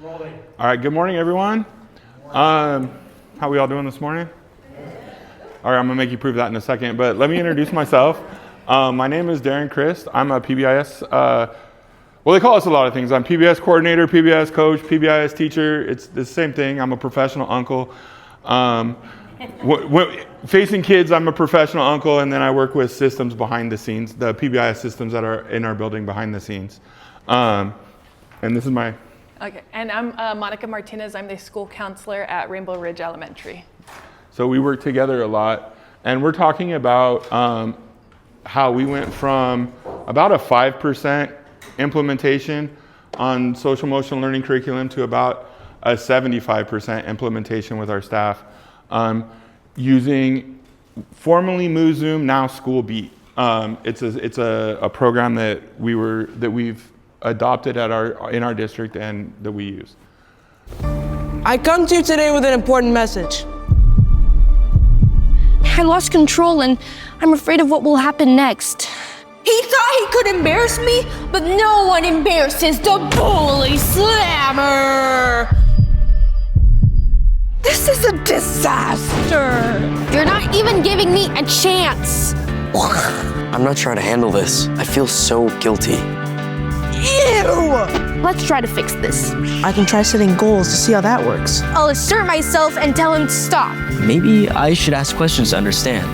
Rolling. All right, good morning, everyone. How we all doing this morning? All right, I'm gonna make you prove that in a second, but let me introduce myself. My name is Darren Christ. I'm a PBIS, well, they call us a lot of things. I'm PBIS coordinator, PBIS coach, PBIS teacher. It's the same thing. I'm a professional uncle. Facing kids, I'm a professional uncle, and then I work with systems behind the scenes, the PBIS systems that are in our building behind the scenes. And this is my... Okay, and I'm Monica Martinez. I'm the school counselor at Rainbow Ridge Elementary. So we work together a lot, and we're talking about how we went from about a 5% implementation on social emotional learning curriculum to about a 75% implementation with our staff using formerly MooZoom, now SchoolBeat. It's a program that we've adopted in our district and that we use. I come to you today with an important message. I lost control and I'm afraid of what will happen next. He thought he could embarrass me, but no one embarrasses the bully slammer! This is a disaster! You're not even giving me a chance. I'm not sure how to handle this. I feel so guilty. Ew! Let's try to fix this. I can try setting goals to see how that works. I'll assert myself and tell him to stop. Maybe I should ask questions to understand.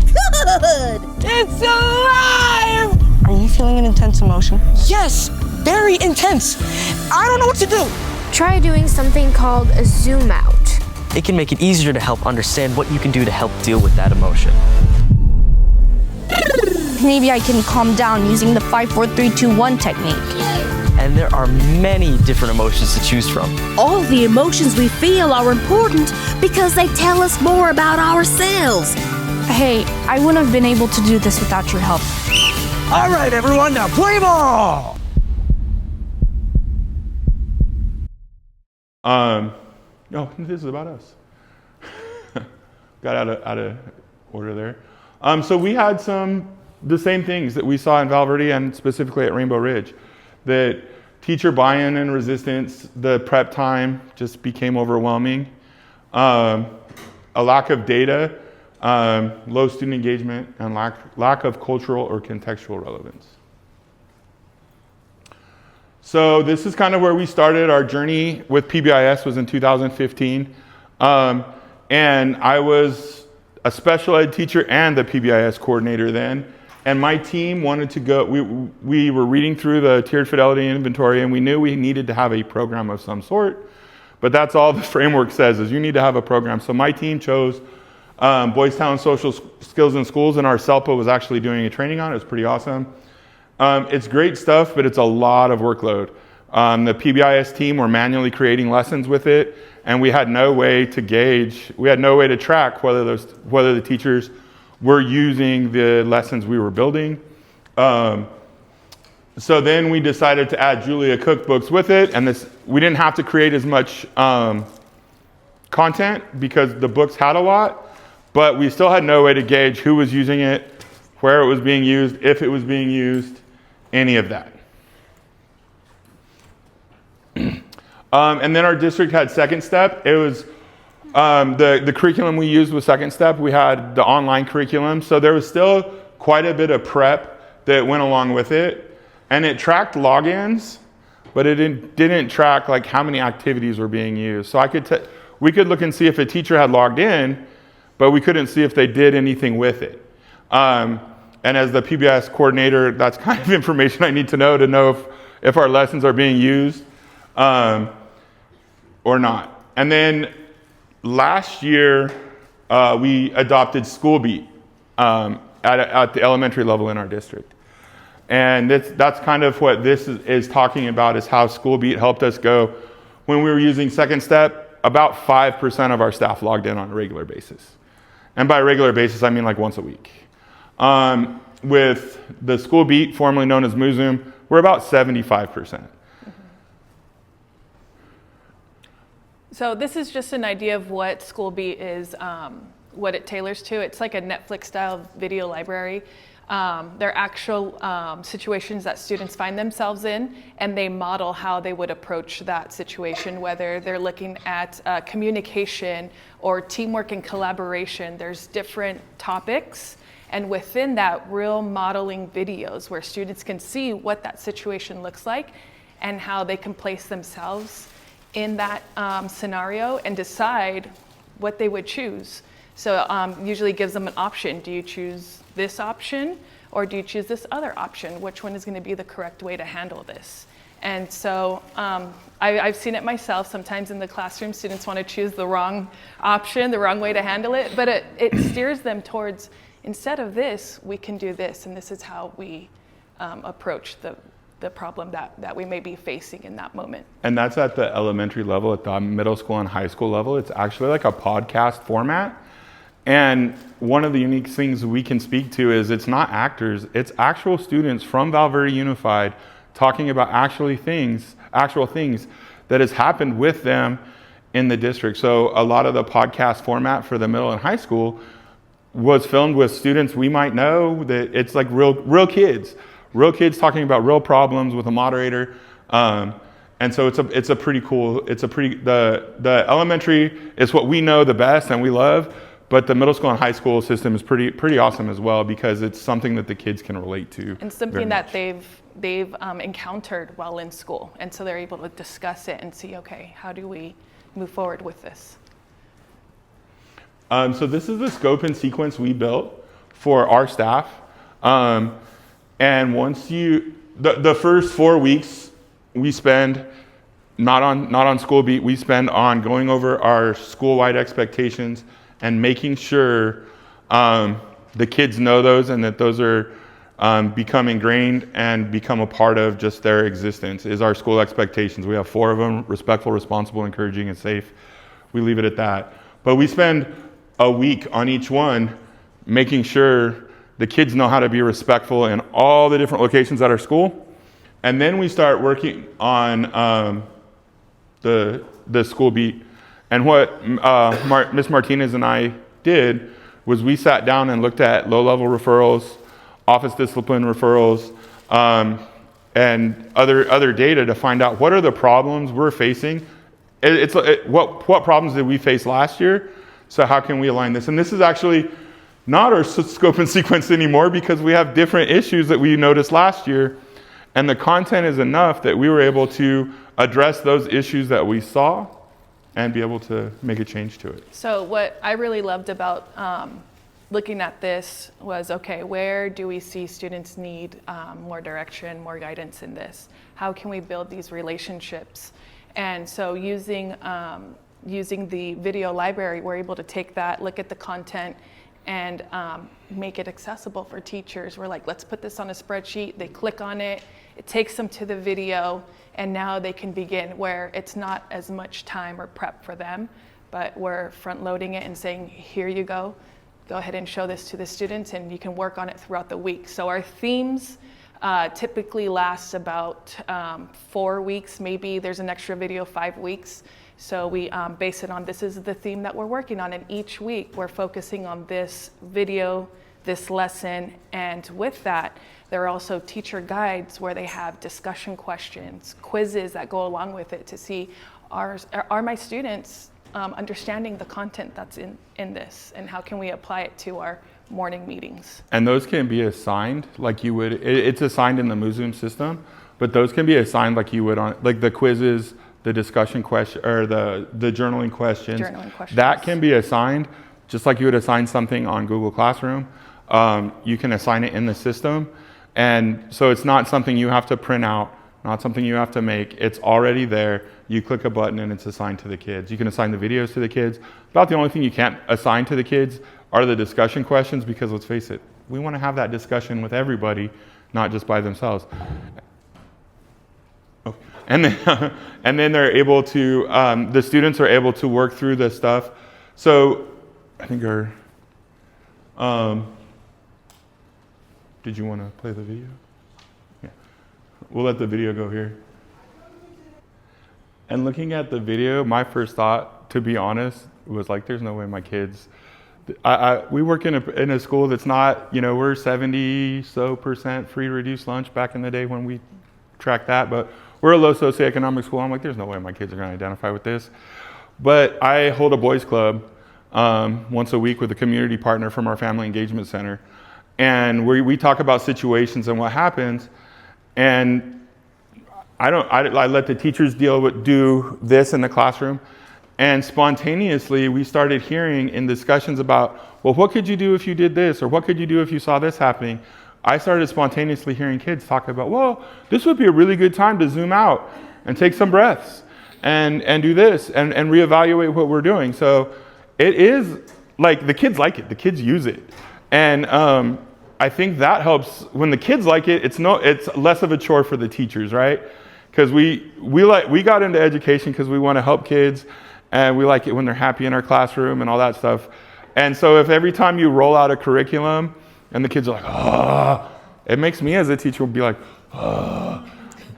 Good! It's alive! Are you feeling an intense emotion? Yes, very intense. I don't know what to do. Try doing something called a zoom out. It can make it easier to help understand what you can do to help deal with that emotion. Maybe I can calm down using the 5, 4, 3, 2, 1 technique. And there are many different emotions to choose from. All the emotions we feel are important because they tell us more about ourselves. Hey, I wouldn't have been able to do this without your help. All right, everyone, now play ball! No, this is about us. Got out of order there. So we had the same things that we saw in Val Verde and specifically at Rainbow Ridge. That teacher buy-in and resistance, the prep time just became overwhelming. A lack of data, low student engagement, and lack of cultural or contextual relevance. So this is kind of where we started. Our journey with PBIS was in 2015. And I was a special ed teacher and the PBIS coordinator then. And my team wanted to go, we were reading through the tiered fidelity inventory and we knew we needed to have a program of some sort. But that's all the framework says is you need to have a program. So my team chose Boys Town Social Skills in Schools, and our SELPA was actually doing a training on it. It was pretty awesome. It's great stuff, but it's a lot of workload. The PBIS team were manually creating lessons with it, and we had no way to gauge, we had no way to track whether the teachers were using the lessons we were building. So then we decided to add Julia cookbooks with it, and we didn't have to create as much content because the books had a lot, but we still had no way to gauge who was using it, where it was being used, if it was being used, any of that. And then our district had Second Step. It was the curriculum we used was Second Step. We had the online curriculum, so there was still quite a bit of prep that went along with it, and it tracked logins, but it didn't track like how many activities were being used. So we could look and see if a teacher had logged in, but we couldn't see if they did anything with it. And as the PBIS coordinator, that's kind of information I need to know if our lessons are being used or not. And then last year, we adopted SchoolBeat at the elementary level in our district. And that's kind of what this is talking about, is how SchoolBeat helped us go. When we were using Second Step, about 5% of our staff logged in on a regular basis. And by regular basis, I mean like once a week. With the SchoolBeat, formerly known as MooZoom, we're about 75%. So this is just an idea of what SchoolBeat is, what it tailors to. It's like a Netflix-style video library. They're actual situations that students find themselves in, and they model how they would approach that situation, whether they're looking at communication or teamwork and collaboration. There's different topics, and within that, real modeling videos where students can see what that situation looks like and how they can place themselves in that scenario and decide what they would choose. So usually gives them an option. Do you choose this option or do you choose this other option? Which one is going to be the correct way to handle this? And so I've seen it myself. Sometimes in the classroom, students want to choose the wrong option, the wrong way to handle it, but it steers them towards, instead of this, we can do this, and this is how we approach the problem that we may be facing in that moment. And that's at the elementary level. At the middle school and high school level, it's actually like a podcast format. And one of the unique things we can speak to is it's not actors, it's actual students from Val Verde Unified talking about actual things that has happened with them in the district. So a lot of the podcast format for the middle and high school was filmed with students we might know, that it's like real kids talking about real problems with a moderator. And so it's a pretty cool, the elementary is what we know the best and we love. But the middle school and high school system is pretty awesome as well, because it's something that the kids can relate to. And something that they've encountered while in school. And so they're able to discuss it and see, okay, how do we move forward with this? So this is the scope and sequence we built for our staff. And once the first 4 weeks we spend not on school beat, we spend on going over our school-wide expectations and making sure the kids know those, and that those are become ingrained and become a part of just their existence, is our school expectations. We have 4 of them: respectful, responsible, encouraging, and safe. We leave it at that. But we spend a week on each one making sure the kids know how to be respectful in all the different locations at our school. And then we start working on the school beat. And what Ms. Martinez and I did was we sat down and looked at low-level referrals, office discipline referrals, and other data to find out what are the problems we're facing. What problems did we face last year? So how can we align this? And this is actually not our scope and sequence anymore, because we have different issues that we noticed last year, and the content is enough that we were able to address those issues that we saw and be able to make a change to it. So what I really loved about looking at this was, okay, where do we see students need more direction, more guidance in this? How can we build these relationships? And so using the video library, we're able to take that, look at the content, and make it accessible for teachers. We're like, let's put this on a spreadsheet. They click on it, it takes them to the video, and now they can begin, where it's not as much time or prep for them, but we're front loading it and saying, here you go ahead and show this to the students, and you can work on it throughout the week. So our themes typically last about 4 weeks, maybe there's an extra video 5 weeks. So we base it on, this is the theme that we're working on, and each week we're focusing on this video, this lesson, and with that, there are also teacher guides where they have discussion questions, quizzes that go along with it to see, are my students understanding the content that's in this, and how can we apply it to our morning meetings? And those can be assigned like you would, it's assigned in the Museum system, but those can be assigned like you would on, like the quizzes, the discussion question, or the journaling questions. That can be assigned just like you would assign something on Google Classroom. You can assign it in the system. And so it's not something you have to print out, not something you have to make. It's already there. You click a button and it's assigned to the kids. You can assign the videos to the kids. About the only thing you can't assign to the kids are the discussion questions, because let's face it, we want to have that discussion with everybody, not just by themselves. And then they're able to, the students are able to work through this stuff. So I think did you want to play the video? Yeah, we'll let the video go here. And looking at the video, my first thought, to be honest, was like, there's no way my kids, We work in a school that's not, we're 70% free reduced lunch back in the day when we tracked that, but we're a low socioeconomic school. I'm like, there's no way my kids are going to identify with this. But I hold a boys club once a week with a community partner from our family engagement center. And we talk about situations and what happens. And I let the teachers do this in the classroom. And spontaneously, we started hearing in discussions about, well, what could you do if you did this? Or what could you do if you saw this happening? I started spontaneously hearing kids talk about, well, this would be a really good time to zoom out and take some breaths and do this and reevaluate what we're doing. So it is like, the kids like it, the kids use it. And I think that helps. When the kids like it, it's less of a chore for the teachers, right? Because we got into education because we want to help kids, and we like it when they're happy in our classroom and all that stuff. And so if every time you roll out a curriculum and the kids are like, ah, it makes me as a teacher be like, ah.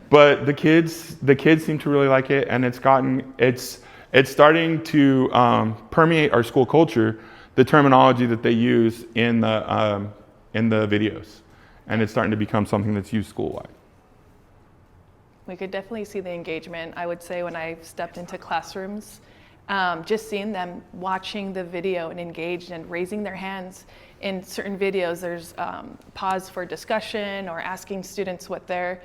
But the kids seem to really like it, and it's starting to permeate our school culture, the terminology that they use in the videos, and it's starting to become something that's used school-wide. We could definitely see the engagement. I would say when I stepped into classrooms, just seeing them watching the video and engaged and raising their hands. In certain videos, there's pause for discussion or asking students what their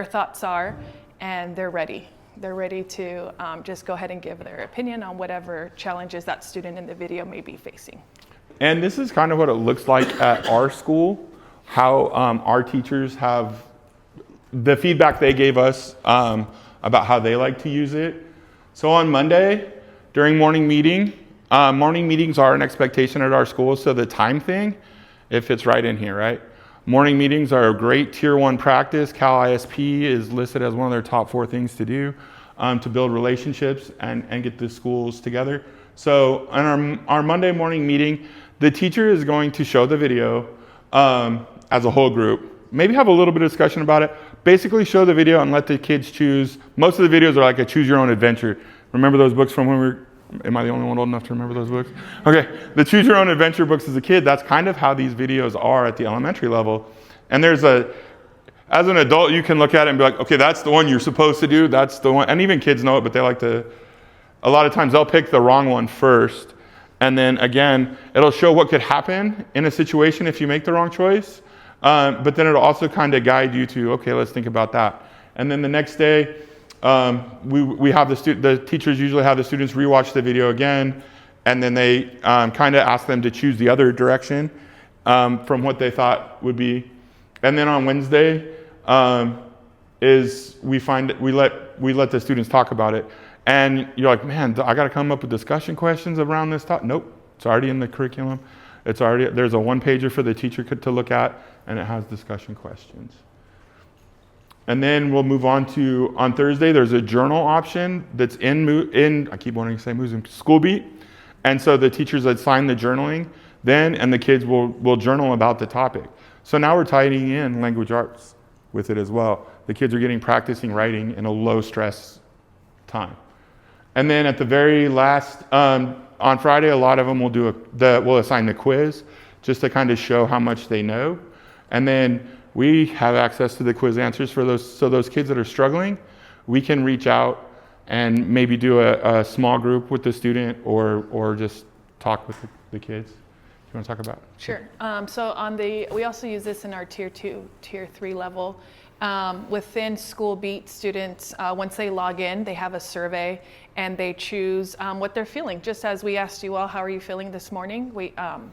thoughts are, and they're ready. They're ready to just go ahead and give their opinion on whatever challenges that student in the video may be facing. And this is kind of what it looks like at our school, how our teachers have, the feedback they gave us about how they like to use it. So on Monday, during morning meetings are an expectation at our school, so the time thing, it fits right in here, right? Morning meetings are a great Tier 1 practice. Cal ISP is listed as one of their top 4 things to do to build relationships and get the schools together. So in our Monday morning meeting, the teacher is going to show the video as a whole group, maybe have a little bit of discussion about it, basically show the video and let the kids choose. Most of the videos are like a choose your own adventure. Remember those books from when we were, am I the only one old enough to remember those books? Okay, the choose your own adventure books as a kid, that's kind of how these videos are at the elementary level. And as an adult, you can look at it and be like, okay, that's the one you're supposed to do, that's the one, and even kids know it, but they like to, a lot of times they'll pick the wrong one first. And then again, it'll show what could happen in a situation if you make the wrong choice. But then it'll also kind of guide you to, okay, let's think about that. And then the next day, we have the teachers usually have the students rewatch the video again, and then they kind of ask them to choose the other direction from what they thought would be. And then on Wednesday we let the students talk about it. And you're like, man, I got to come up with discussion questions around this topic. Nope, it's already in the curriculum. There's a one-pager for the teacher to look at, and it has discussion questions. And then we'll move on to, on Thursday, there's a journal option that's in I keep wanting to say School Beat. And so the teachers assign the journaling then, and the kids will journal about the topic. So now we're tying in language arts with it as well. The kids are practicing writing in a low stress time. And then at the very last, on Friday, a lot of them will assign the quiz just to kind of show how much they know. And then we have access to the quiz answers for those kids that are struggling. We can reach out and maybe do a small group with the student or just talk with the kids. You want to talk about it? Sure. So we also use this in our Tier 2, Tier 3 level. Within School Beat, students, once they log in, they have a survey and they choose what they're feeling. Just as we asked you all, how are you feeling this morning?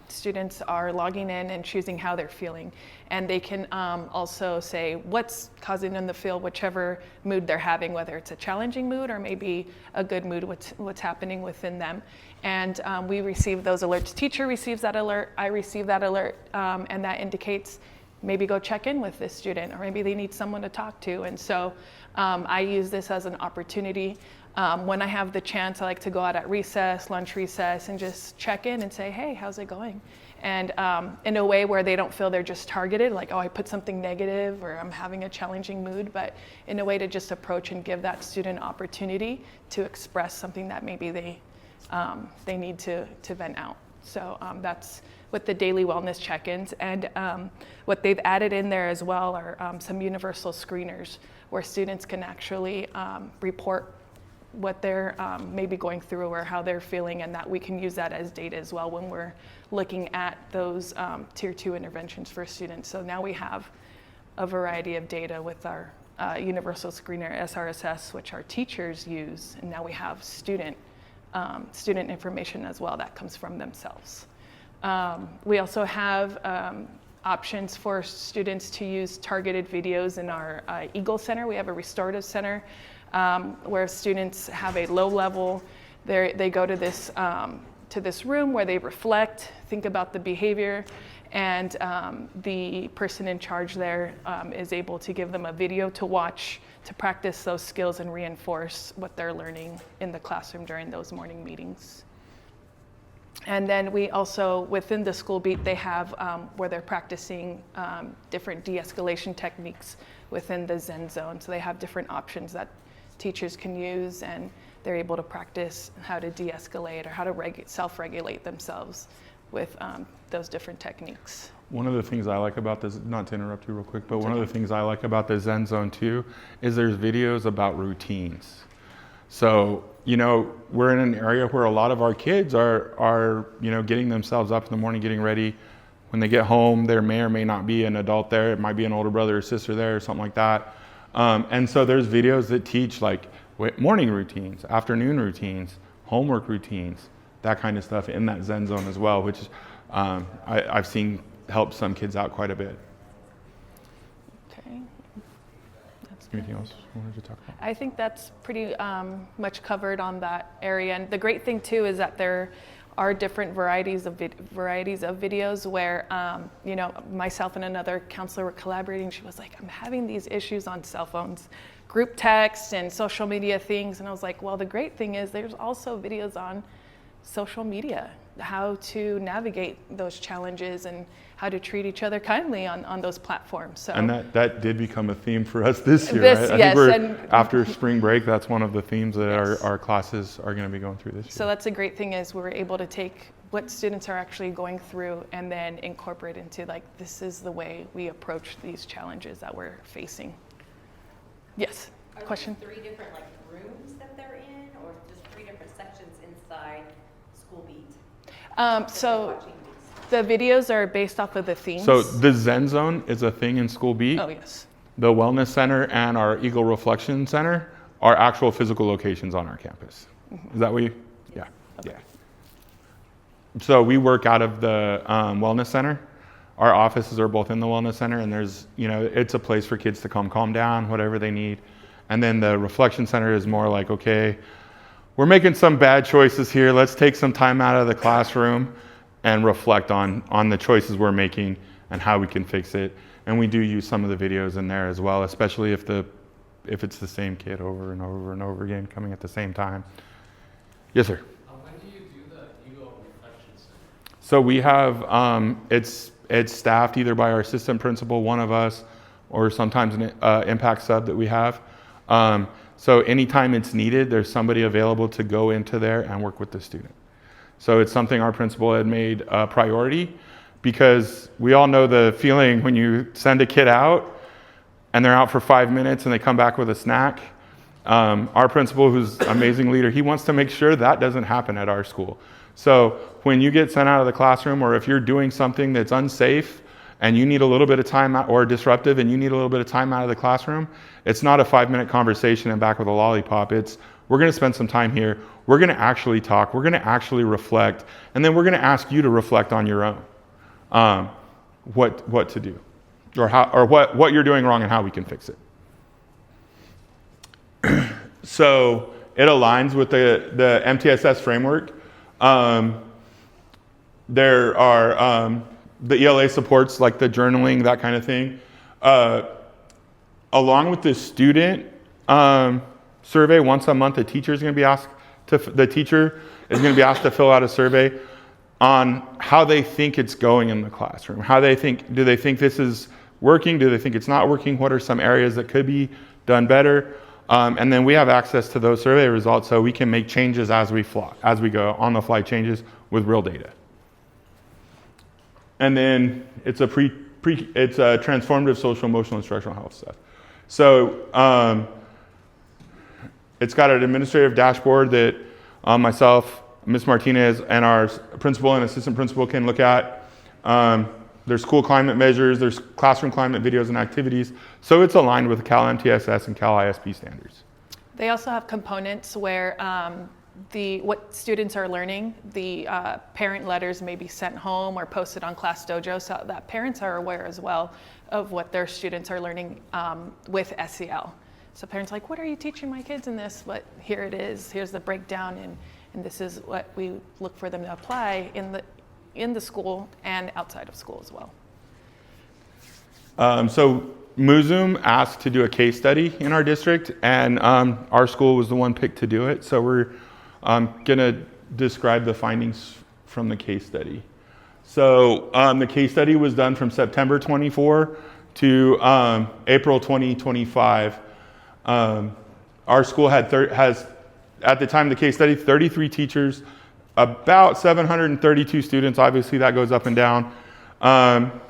Students are logging in and choosing how they're feeling. And they can also say what's causing them to feel whichever mood they're having, whether it's a challenging mood or maybe a good mood, what's happening within them. And we receive those alerts. Teacher receives that alert, I receive that alert, and that indicates maybe go check in with this student, or maybe they need someone to talk to. And so I use this as an opportunity. When I have the chance, I like to go out at recess, lunch recess, and just check in and say, hey, how's it going? And in a way where they don't feel they're just targeted, like, oh, I put something negative or I'm having a challenging mood, but in a way to just approach and give that student opportunity to express something that maybe they need to vent out. So that's with the daily wellness check-ins. And what they've added in there as well are some universal screeners where students can actually report what they're maybe going through or how they're feeling, and that we can use that as data as well when we're looking at those tier 2 interventions for students. So now we have a variety of data with our universal screener SRSS, which our teachers use, and now we have student information as well that comes from themselves. We also have options for students to use targeted videos in our Eagle Center. We have a restorative center where students have a low level. They go to this room where they reflect, think about the behavior, and the person in charge there is able to give them a video to watch to practice those skills and reinforce what they're learning in the classroom during those morning meetings. And then we also, within the school beat, they have where they're practicing different de-escalation techniques within the Zen zone. So they have different options that teachers can use, and they're able to practice how to de-escalate or how to self-regulate themselves with those different techniques. One of the things I like about this, not to interrupt you real quick, but one of the things I like about the Zen Zone too is there's videos about routines. So, you know, we're in an area where a lot of our kids are you know, getting themselves up in the morning, getting ready. When they get home, there may or may not be an adult there. It might be an older brother or sister there or something like that. And so there's videos that teach like morning routines, afternoon routines, homework routines, that kind of stuff in that Zen Zone as well, which is, I've seen help some kids out quite a bit. Okay. Anything else you wanted to talk about? I think that's pretty much covered on that area. And the great thing too is that there are different varieties of videos where, you know, myself and another counselor were collaborating. She was like, I'm having these issues on cell phones, group text and social media things. And I was like, well, the great thing is there's also videos on social media, how to navigate those challenges and how to treat each other kindly on those platforms. So, and that did become a theme for us this year. This, I yes, think after spring break, that's one of the themes that Yes. our classes are going to be going through this year. So that's a great thing is we were able to take what students are actually going through and then incorporate into like, this is the way we approach these challenges that we're facing. Yes, question? Are there 3 different like rooms that they're in, or just 3 different sections inside School Beat? So the videos are based off of the themes. So the Zen Zone is a thing in School Beat. Oh, yes. The Wellness Center and our Eagle Reflection Center are actual physical locations on our campus. Mm-hmm. Is that what you? Yeah. Okay. Yeah. So we work out of the Wellness Center. Our offices are both in the Wellness Center, and there's, you know, it's a place for kids to come calm down, whatever they need. And then the Reflection Center is more like, okay, we're making some bad choices here. Let's take some time out of the classroom and reflect on the choices we're making and how we can fix it. And we do use some of the videos in there as well, especially if it's the same kid over and over and over again coming at the same time. Yes, sir. When do you do the Eagle Reflection Center? So we have, it's staffed either by our assistant principal, one of us, or sometimes an impact sub that we have. So anytime it's needed, there's somebody available to go into there and work with the student. So it's something our principal had made a priority, because we all know the feeling when you send a kid out and they're out for 5 minutes and they come back with a snack. Our principal, who's an amazing leader, he wants to make sure that doesn't happen at our school. So when you get sent out of the classroom, or if you're doing something that's unsafe and you need a little bit of time out, or disruptive and you need a little bit of time out of the classroom, it's not a 5-minute conversation and back with a lollipop. It's, we're going to spend some time here. We're going to actually talk. We're going to actually reflect. And then we're going to ask you to reflect on your own, what to do, or how, or what you're doing wrong and how we can fix it. So it aligns with the MTSS framework. There are the ELA supports like the journaling, that kind of thing. Along with the student survey, once a month, the teacher is going to be asked to fill out a survey on how they think it's going in the classroom. Do they think this is working? Do they think it's not working? What are some areas that could be done better? And then we have access to those survey results, so we can make changes as we go, on the fly changes with real data. And then it's a it's a transformative social emotional instructional health stuff. So it's got an administrative dashboard that myself, Ms. Martinez, and our principal and assistant principal can look at. There's school climate measures, there's classroom climate videos and activities. So it's aligned with Cal MTSS and Cal ISP standards. They also have components where what students are learning, the parent letters may be sent home or posted on Class Dojo so that parents are aware as well of what their students are learning with SEL. So parents are like, what are you teaching my kids in this? But here it is, here's the breakdown, and this is what we look for them to apply in the school and outside of school as well. So Muzum asked to do a case study in our district, and our school was the one picked to do it. So we're gonna describe the findings from the case study. So the case study was done from September 24 to April 2025. Our school has, at the time of the case study, 33 teachers, about 732 students. Obviously that goes up and down.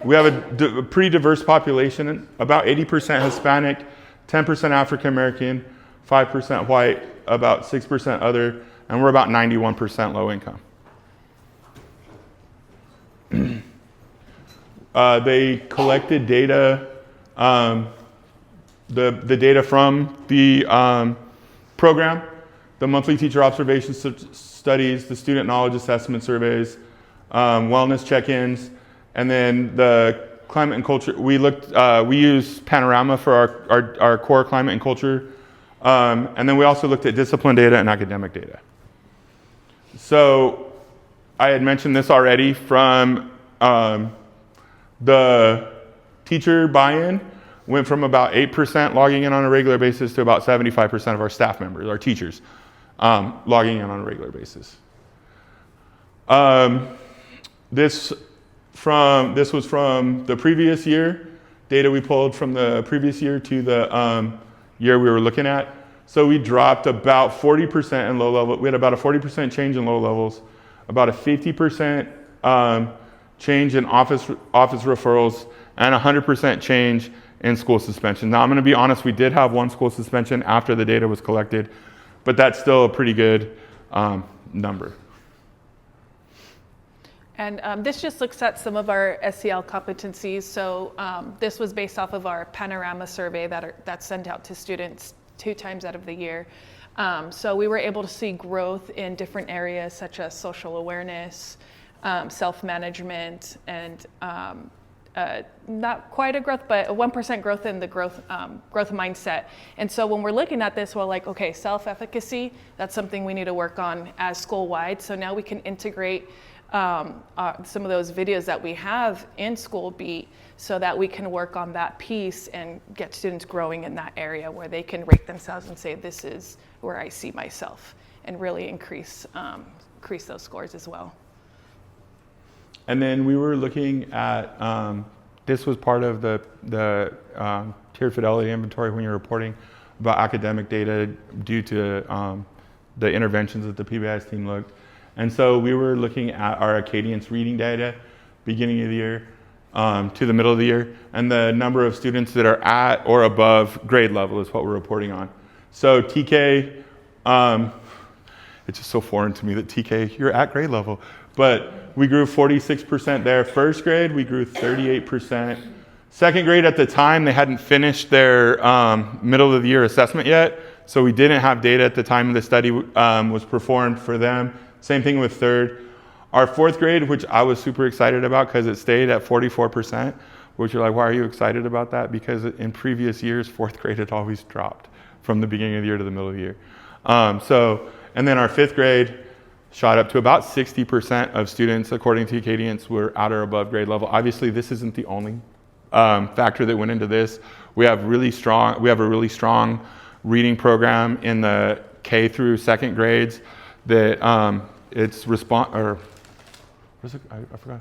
We have a pretty diverse population, about 80% Hispanic, 10% African American, 5% white, about 6% other, and we're about 91% low income. They collected data, the data from the program, the monthly teacher observation studies, the student knowledge assessment surveys, wellness check-ins, and then the climate and culture. We use Panorama for our core climate and culture, and then we also looked at discipline data and academic data. So I had mentioned this already from the teacher buy-in went from about 8% logging in on a regular basis to about 75% of our staff members, our teachers, logging in on a regular basis. This was from the previous year, data we pulled from the previous year to the year we were looking at. So we dropped about 40% in low level. We had about a 40% change in low levels, about a 50% change in office referrals, and 100% change in school suspension. Now I'm gonna be honest, we did have one school suspension after the data was collected, but that's still a pretty good number. And this just looks at some of our SEL competencies. So this was based off of our Panorama survey that's sent out to students 2 times out of the year. So we were able to see growth in different areas such as social awareness, self-management, and not quite a growth, but a 1% growth in the growth mindset. And so when we're looking at this, we're like, okay, self-efficacy, that's something we need to work on as school-wide. So now we can integrate some of those videos that we have in School Beat so that we can work on that piece and get students growing in that area where they can rate themselves and say, this is where I see myself, and really increase those scores as well. And then we were looking at, this was part of the tiered fidelity inventory when you're reporting about academic data due to the interventions that the PBIS team looked. And so we were looking at our Acadience reading data beginning of the year to the middle of the year, and the number of students that are at or above grade level is what we're reporting on. So TK, it's just so foreign to me that TK, you're at grade level, but we grew 46% there. First grade, we grew 38%. Second grade, at the time, they hadn't finished their middle of the year assessment yet, so we didn't have data at the time the study was performed for them. Same thing with third. Our fourth grade, which I was super excited about because it stayed at 44%, which you're like, why are you excited about that? Because in previous years, fourth grade had always dropped from the beginning of the year to the middle of the year. And then our fifth grade shot up to about 60% of students, according to Acadience, were at or above grade level. Obviously, this isn't the only factor that went into this. We have a really strong reading program in the K through second grades that it's I forgot.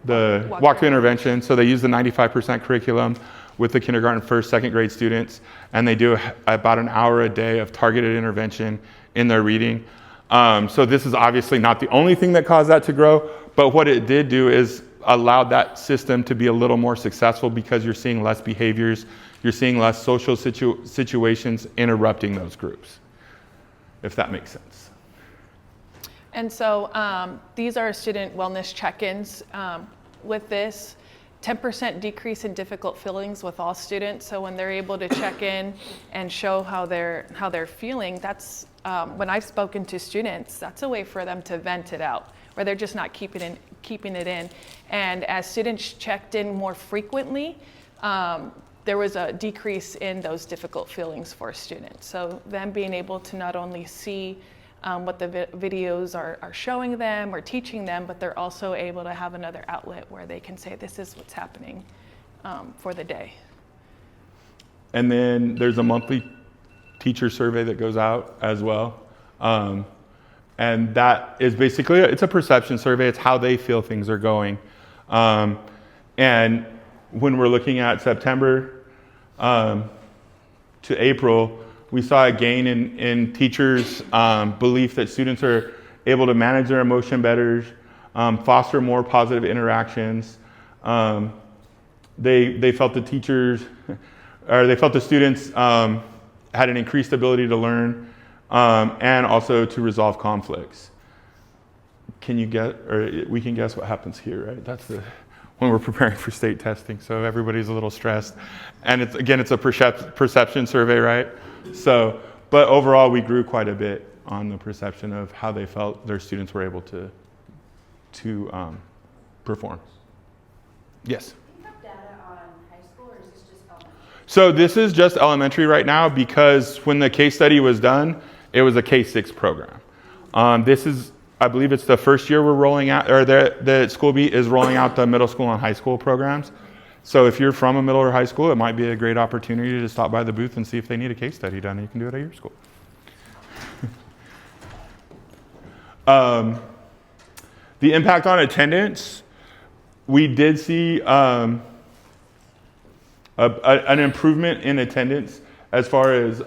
The walk to intervention. So they use the 95% curriculum with the kindergarten, first, second grade students, and they do about an hour a day of targeted intervention in their reading. So this is obviously not the only thing that caused that to grow, but what it did do is allowed that system to be a little more successful because you're seeing less behaviors, you're seeing less social situations interrupting those groups, if that makes sense. And so these are student wellness check-ins. With this, 10% decrease in difficult feelings with all students. So when they're able to check in and show how they're feeling, that's when I've spoken to students, that's a way for them to vent it out, where they're just not keeping it in. And as students checked in more frequently, there was a decrease in those difficult feelings for students. So them being able to not only see what the videos are showing them or teaching them, but they're also able to have another outlet where they can say, this is what's happening for the day. And then there's a monthly teacher survey that goes out as well. And that is basically, it's a perception survey. It's how they feel things are going. And when we're looking at September to April, we saw a gain in teachers' belief that students are able to manage their emotion better, foster more positive interactions. They felt the teachers, or they felt the students had an increased ability to learn and also to resolve conflicts. Can you guess, or we can guess what happens here, right? That's when we're preparing for state testing, so everybody's a little stressed. And it's a perception survey, right? So, but overall, we grew quite a bit on the perception of how they felt their students were able to perform. Yes? Do you have data on high school, or is this just elementary? So this is just elementary right now because when the case study was done, it was a K-6 program. This is, I believe it's the first year we're rolling out, or the school beat is rolling out the middle school and high school programs. So if you're from a middle or high school, it might be a great opportunity to stop by the booth and see if they need a case study done. You can do it at your school. The impact on attendance, we did see an improvement in attendance as far as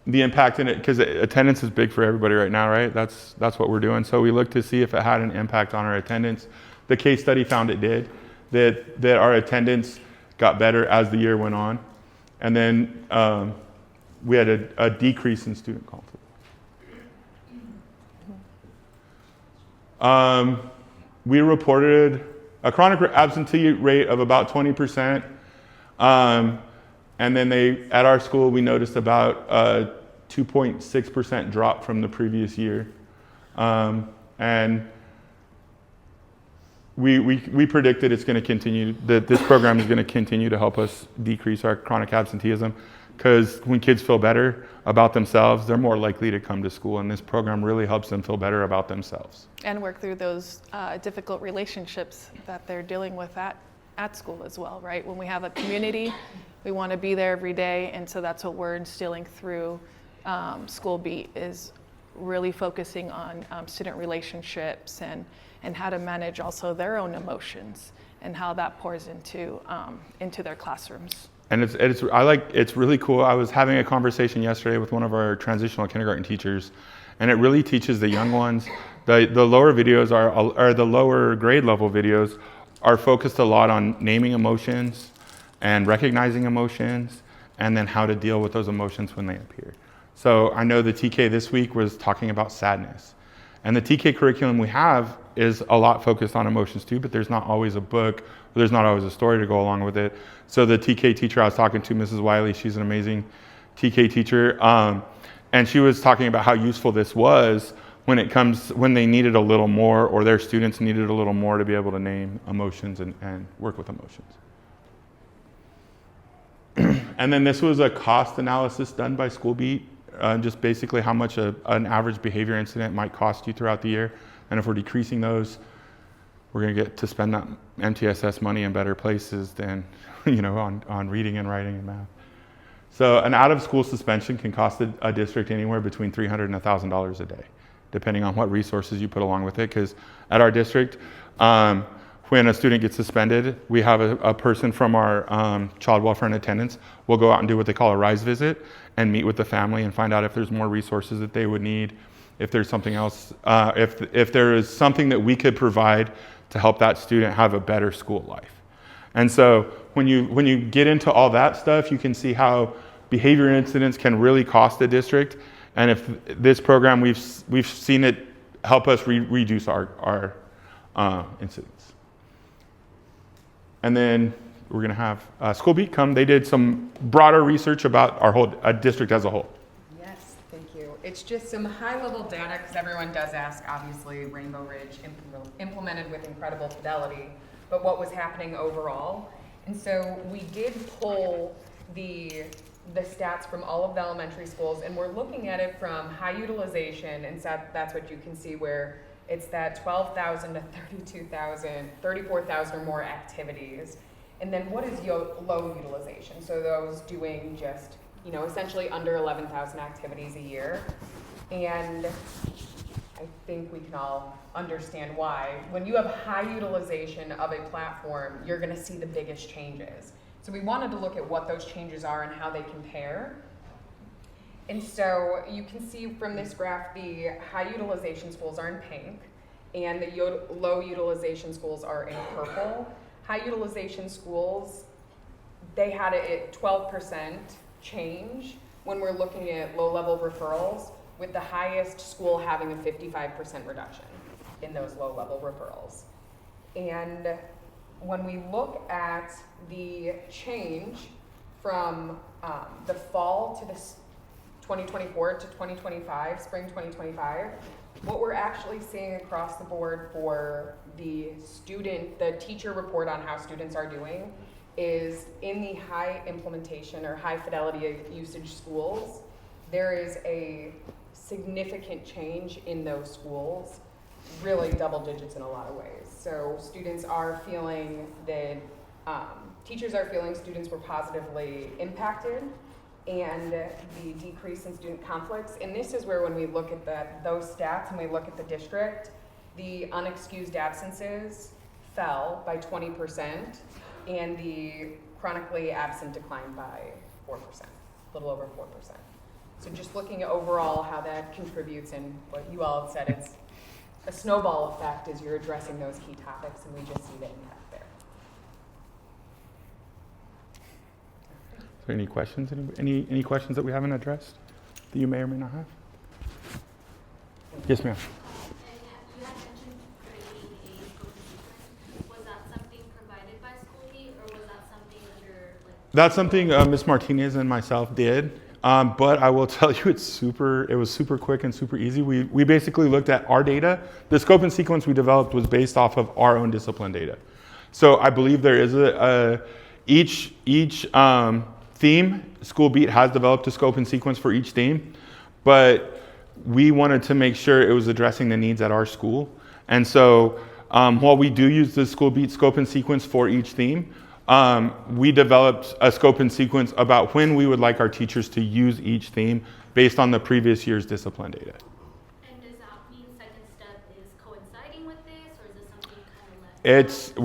the impact in it, because attendance is big for everybody right now, right? That's what we're doing. So we looked to see if it had an impact on our attendance. The case study found it did. That our attendance got better as the year went on. And then we had a decrease in student conflict. We reported a chronic absentee rate of about 20%. And then at our school, we noticed about a 2.6% drop from the previous year. And we predicted it's going to continue, that this program is going to continue to help us decrease our chronic absenteeism, because when kids feel better about themselves, they're more likely to come to school, and this program really helps them feel better about themselves. And work through those difficult relationships that they're dealing with at school as well, right? When we have a community, we want to be there every day, and so that's what we're instilling through School Beat, is really focusing on student relationships and how to manage also their own emotions and how that pours into their classrooms. And it's really cool. I was having a conversation yesterday with one of our transitional kindergarten teachers, and it really teaches the young ones. The lower videos or the lower grade level videos are focused a lot on naming emotions and recognizing emotions, and then how to deal with those emotions when they appear. So I know the TK this week was talking about sadness. And the TK curriculum we have is a lot focused on emotions too, but there's not always a book, there's not always a story to go along with it. So the TK teacher I was talking to, Mrs. Wiley, she's an amazing TK teacher, and she was talking about how useful this was when they needed a little more, or their students needed a little more to be able to name emotions and work with emotions. And then this was a cost analysis done by School Beat, just basically how much an average behavior incident might cost you throughout the year. And if we're decreasing those, we're going to get to spend that MTSS money in better places than, on reading and writing and math. So an out-of-school suspension can cost a district anywhere between $300 and $1,000 a day, depending on what resources you put along with it. Because at our district, when a student gets suspended, we have a person from our child welfare and attendance will go out and do what they call a RISE visit and meet with the family and find out if there's more resources that they would need, if there's something else, if there is something that we could provide to help that student have a better school life. And so when you get into all that stuff, you can see how behavior incidents can really cost the district. And if this program, we've seen it help us reduce our incidents. And then we're going to have School Beat come. They did some broader research about our whole district as a whole. Yes, thank you. It's just some high-level data, because everyone does ask, obviously, Rainbow Ridge implemented with incredible fidelity, but what was happening overall? And so we did pull the stats from all of the elementary schools, and we're looking at it from high utilization, and so that's what you can see where it's that 12,000 to 32,000, 34,000 or more activities. And then what is low utilization? So those doing just, essentially under 11,000 activities a year. And I think we can all understand why. When you have high utilization of a platform, you're gonna see the biggest changes. So we wanted to look at what those changes are and how they compare. And so you can see from this graph, the high utilization schools are in pink, and the low utilization schools are in purple. High utilization schools, they had a 12% change when we're looking at low-level referrals, with the highest school having a 55% reduction in those low-level referrals. And when we look at the change from the fall to the 2024 to 2025, spring 2025, what we're actually seeing across the board for the teacher report on how students are doing is in the high implementation or high fidelity usage schools, there is a significant change in those schools, really double digits in a lot of ways. So students are feeling that, teachers are feeling students were positively impacted, and the decrease in student conflicts. And this is where when we look at those stats and we look at the district, the unexcused absences fell by 20%, and the chronically absent declined by 4%, a little over 4%. So just looking at overall how that contributes, and what you all have said, it's a snowball effect as you're addressing those key topics, and we just see the impact there. Is there any questions? Any questions that we haven't addressed that you may or may not have? Yes, ma'am. You had mentioned creating a scope sequence. Was that something provided by Schoolbeat, or was that something under That's something Ms. Martinez and myself did. But I will tell you, it was super quick and super easy. We basically looked at our data. The scope and sequence we developed was based off of our own discipline data. So I believe there is each theme, Schoolbeat has developed a scope and sequence for each theme, but we wanted to make sure it was addressing the needs at our school. And so while we do use the Schoolbeat scope and sequence for each theme, we developed a scope and sequence about when we would like our teachers to use each theme based on the previous year's discipline data. And does that mean second step is coinciding with this, or is this something kind of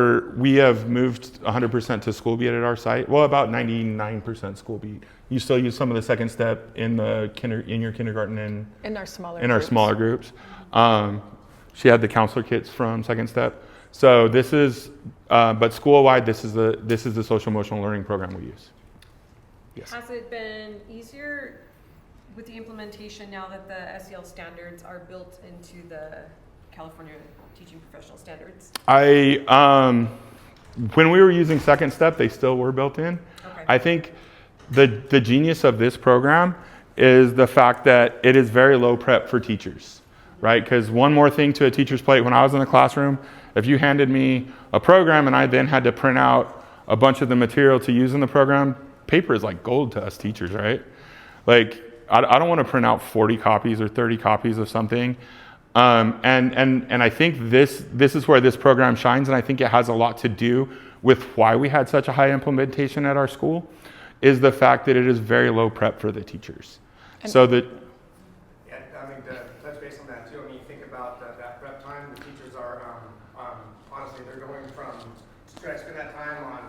left? We have moved 100% to Schoolbeat at our site. Well, about 99% Schoolbeat. You still use some of the second step in your kindergarten and In our smaller our smaller groups. She had the counselor kits from second step. So this is, but school-wide, this is the social emotional learning program we use. Yes. Has it been easier with the implementation now that the SEL standards are built into the California Teaching Professional Standards? When we were using second step, they still were built in. Okay. I think the genius of this program is the fact that it is very low prep for teachers, right? Because one more thing to a teacher's plate, when I was in the classroom, if you handed me a program and I then had to print out a bunch of the material to use in the program, paper is like gold to us teachers, right? Like, I don't want to print out 40 copies or 30 copies of something. And I think this is where this program shines, and I think it has a lot to do with why we had such a high implementation at our school, is the fact that it is very low prep for the teachers. And so that Yeah, I mean, to touch base on that too, I mean, you think about that prep time, the teachers are, honestly, they're going from, should I spend that time on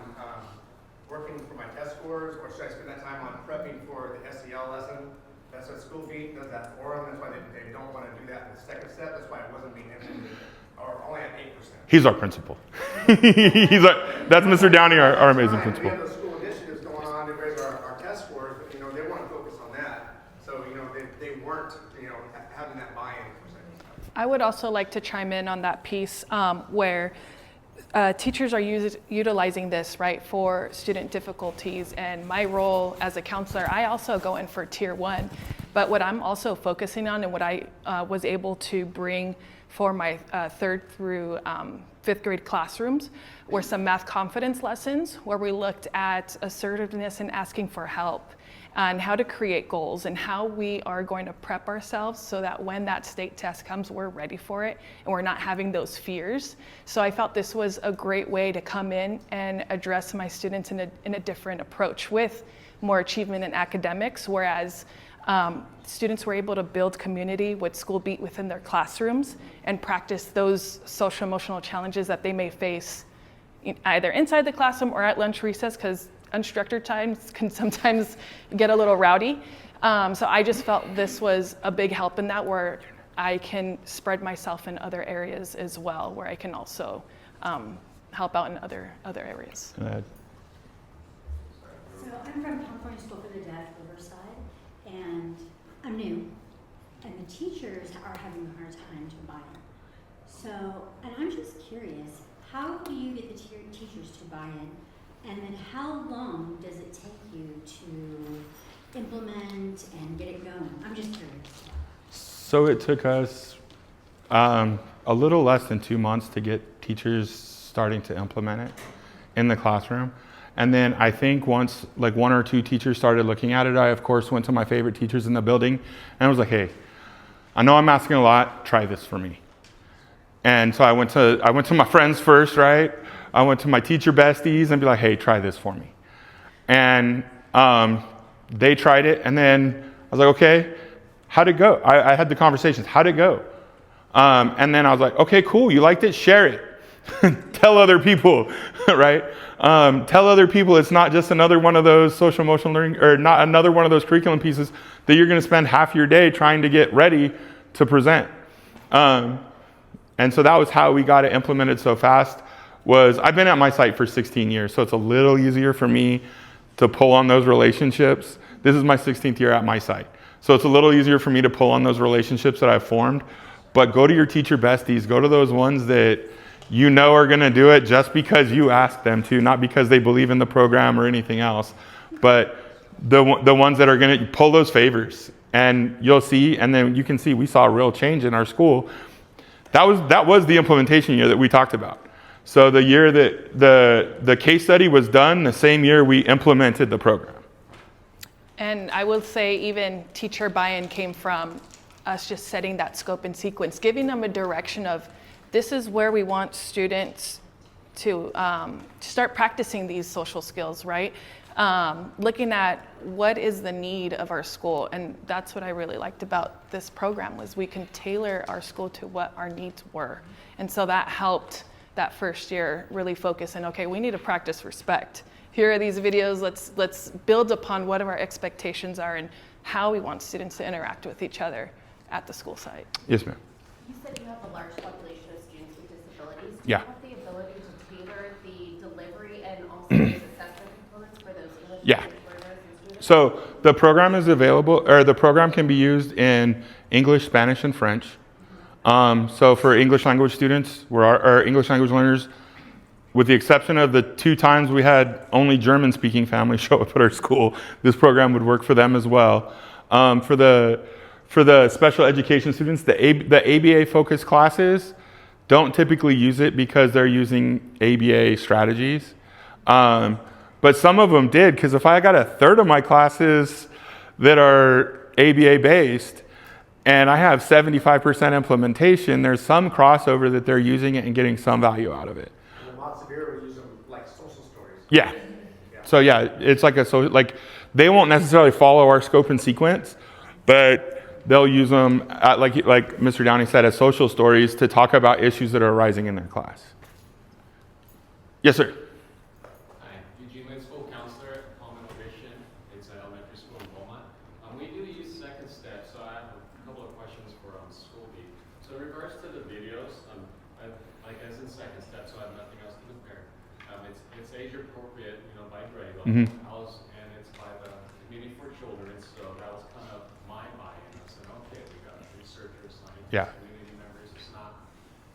working for my test scores, or should I spend that time on prepping for the SEL lesson? That's what Schoolbeat does that for them. That's why they don't want to do that in the second step. That's why it wasn't being implemented are only at 8%. He's our principal. That's Mr. Downey, our amazing principal. We have those school initiatives going on to raise our test scores, but they want to focus on that. So they weren't having that buy-in per se. I would also like to chime in on that piece where teachers are utilizing this, right, for student difficulties. And my role as a counselor, I also go in for tier 1. But what I'm also focusing on and what I was able to bring for my 3rd through 5th grade classrooms were some math confidence lessons where we looked at assertiveness and asking for help, and how to create goals and how we are going to prep ourselves so that when that state test comes, we're ready for it and we're not having those fears. So I felt this was a great way to come in and address my students in a different approach with more achievement in academics, whereas students were able to build community with School Beat within their classrooms and practice those social emotional challenges that they may face either inside the classroom or at lunch recess, because unstructured times can sometimes get a little rowdy. So I just felt this was a big help in that, where I can spread myself in other areas as well, where I can also help out in other areas. Go ahead. So I'm from California School for the Deaf, Riverside, and I'm new, and the teachers are having a hard time to buy in. So, and I'm just curious, how do you get the teachers to buy in? And then how long does it take you to implement and get it going? I'm just curious. So it took us a little less than 2 months to get teachers starting to implement it in the classroom. And then I think once like 1 or 2 teachers started looking at it, I of course went to my favorite teachers in the building and I was like, hey, I know I'm asking a lot, try this for me. And so I went to my friends first, right? I went to my teacher besties and be like, hey, try this for me. And they tried it, and then I was like, okay, how'd it go? I had the conversations, how'd it go? And then I was like, okay, cool, you liked it, share it. Tell other people, right? Tell other people it's not just another one of those social emotional learning, or not another one of those curriculum pieces that you're gonna spend half your day trying to get ready to present. And so that was how we got it implemented so fast. I've been at my site for 16 years, so it's a little easier for me to pull on those relationships. This is my 16th year at my site. So it's a little easier for me to pull on those relationships that I've formed. But go to your teacher besties, go to those ones that you know are gonna do it just because you asked them to, not because they believe in the program or anything else. But the ones that are gonna pull those favors, and you'll see, and then you can see we saw a real change in our school. That was the implementation year that we talked about. So the year that the case study was done, the same year we implemented the program. And I will say even teacher buy-in came from us just setting that scope and sequence, giving them a direction of this is where we want students to start practicing these social skills, right? Looking at what is the need of our school. And that's what I really liked about this program, was we can tailor our school to what our needs were. And so that helped that first year really focus on, okay, we need to practice respect. Here are these videos, let's build upon what our expectations are and how we want students to interact with each other at the school site. Yes, ma'am. You said you have a large population of students with disabilities. Do Yeah. you have the ability to tailor the delivery and also the assessment components for those English Yeah. language learners and students? So the program is available, or the program can be used in English, Spanish, and French. So for English language students, our English language learners, with the exception of the 2 times we had only German-speaking families show up at our school, this program would work for them as well. For the special education students, the ABA-focused classes don't typically use it because they're using ABA strategies. But some of them did, because if I got a third of my classes that are ABA-based, and I have 75% implementation, there's some crossover that they're using it and getting some value out of it. And the Montsevier would use them like social stories. Yeah. So yeah, it's like they won't necessarily follow our scope and sequence, but they'll use them like Mr. Downey said, as social stories to talk about issues that are arising in their class. Yes, sir. Hi, Eugene Lynn, school counselor at Home Innovation. It's an elementary school in Beaumont. We do use second step, so I have a couple of questions for School Beat. So in regards to the videos, it's age appropriate, by grade level. Mhm. And it's by the Committee for Children, so that was kind of my buy-in. I said, okay, we got researchers, scientists, Yeah. community members. It's not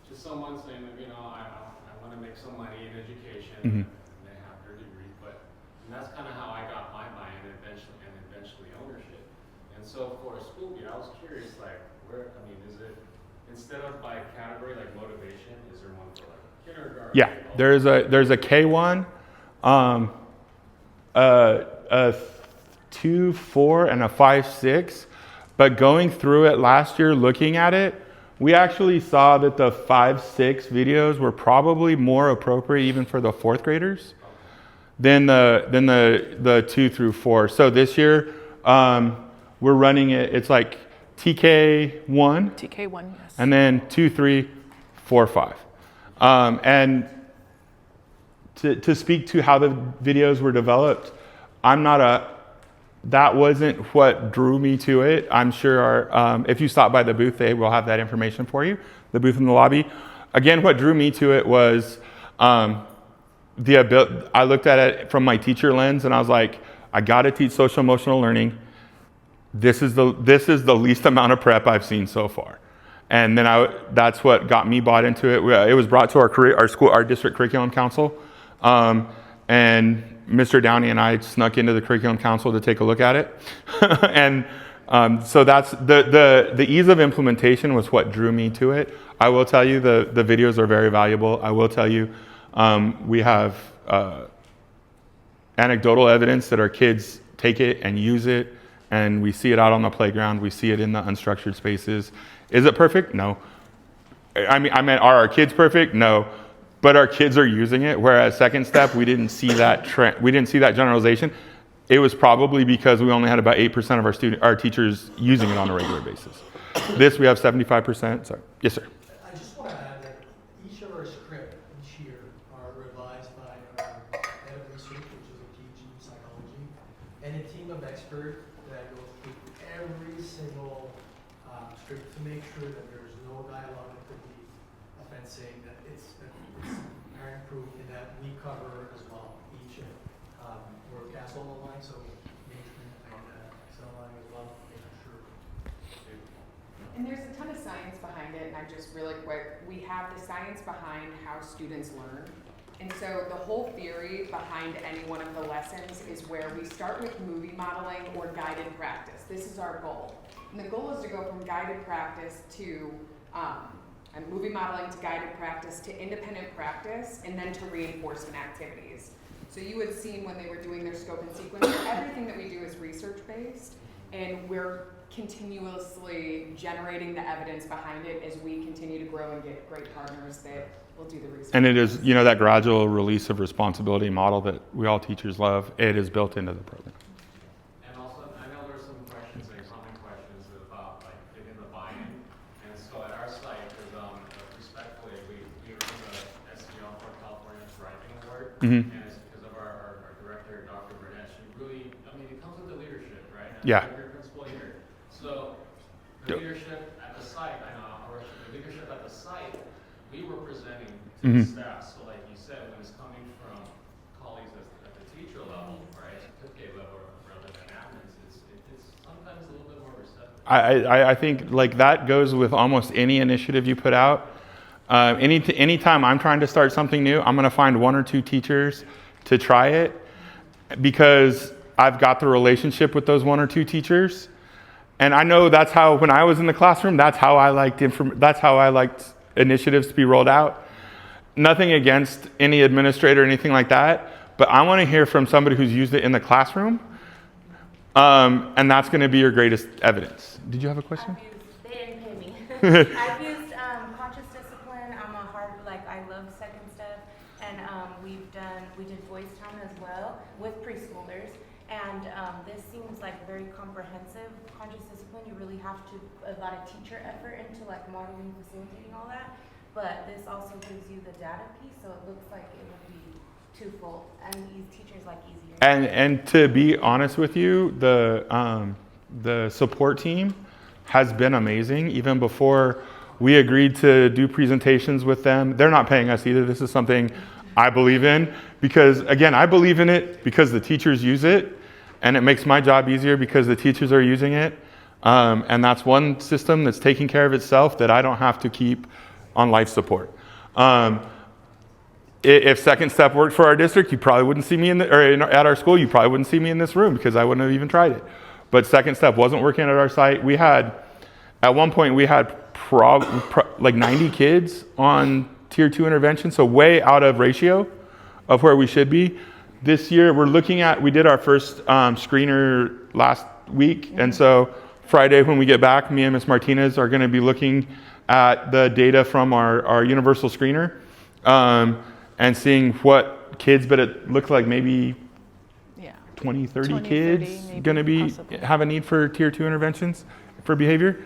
just someone saying, I want to make some money in education, Mhm. and they have their degree. And that's kind of how I got my buy-in and eventually ownership. And so for a school year, I was curious, is it, instead of by category, like motivation, is there one for kindergarten? Yeah, there's a K1, a 2-4, and a 5-6. But going through it last year, looking at it, we actually saw that the 5-6 videos were probably more appropriate even for the 4th graders than the 2 through 4. So this year, we're running it. It's like TK1. TK1, yes. And then 2, 3, 4, 5. And to speak to how the videos were developed, that wasn't what drew me to it. I'm sure if you stop by the booth, they will have that information for you, the booth in the lobby. Again, what drew me to it was I looked at it from my teacher lens, and I was like, I got to teach social emotional learning. This is the least amount of prep I've seen so far. And then that's what got me bought into it. It was brought to our district curriculum council. And Mr. Downey and I snuck into the curriculum council to take a look at it. And so that's the ease of implementation was what drew me to it. I will tell you the videos are very valuable. I will tell you we have anecdotal evidence that our kids take it and use it, and we see it out on the playground. We see it in the unstructured spaces. Is it perfect? No. I meant, are our kids perfect? No. But our kids are using it, whereas second step, we didn't see that trend. We didn't see that generalization. It was probably because we only had about 8% of our teachers using it on a regular basis. This, we have 75%. Sorry. Yes, sir. I just want to add that each of our script each year are revised by our head of research, which is a PhD in psychology, and a team of experts that go through every single script to make sure that there's no dialogue that could be offensive, that it's parent-proof, and that we cover as well each. We're Castle online, so management and Excel line as well, making sure. And there's a ton of science behind it, and I just really quick, we have the science behind how students learn. And so the whole theory behind any one of the lessons is where we start with movie modeling or guided practice. This is our goal. And the goal is to go from guided practice to and movie modeling to guided practice to independent practice and then to reinforcement activities. So you had seen when they were doing their scope and sequence, everything that we do is research-based, and we're continuously generating the evidence behind it as we continue to grow and get great partners that will do the research. And it is, that gradual release of responsibility model that we all teachers love, it is built into the program. And also, I know there's some questions, common questions about getting the buy-in. And so at our site, because respectfully, we won the SEL for California Thriving Award. Mm-hmm. And it's because of our director, Dr. Burnett. She really, it comes with the leadership, right? And Yeah. your principal here. So the leadership at the site, the leadership at the site, we were presenting to the staff. So like you said, when it's coming from colleagues at the teacher level, right, certificate level, rather than admins, it's sometimes a little bit more receptive. I think that goes with almost any initiative you put out. Anytime I'm trying to start something new, I'm going to find 1 or 2 teachers to try it because I've got the relationship with those 1 or 2 teachers. And I know that's how, when I was in the classroom, that's how I liked initiatives to be rolled out. Nothing against any administrator or anything like that, but I want to hear from somebody who's used it in the classroom, and that's going to be your greatest evidence. Did you have a question? They didn't pay me. I've used conscious discipline. I'm a hard, I love second step, and we did voice time as well with preschoolers. And this seems like very comprehensive conscious discipline. You really have to a lot of teacher effort into modeling, facilitating all that. But this also gives you the data piece, so it looks like it would be twofold, and teachers easier. And to be honest with you, the support team has been amazing. Even before we agreed to do presentations with them, they're not paying us either. This is something I believe in, because again, I believe in it because the teachers use it, and it makes my job easier because the teachers are using it. And that's one system that's taking care of itself that I don't have to keep on life support. If Second Step worked for our district, you probably wouldn't see me at our school, you probably wouldn't see me in this room because I wouldn't have even tried it. But Second Step wasn't working at our site. At one point, we had like 90 kids on Tier 2 intervention, so way out of ratio of where we should be. This year, we did our first screener last week, and so Friday when we get back, me and Ms. Martinez are gonna be looking at the data from our universal screener and seeing what kids, but it looks like maybe 20, 30 kids 30 maybe, gonna possibly. have a need for Tier 2 interventions for behavior.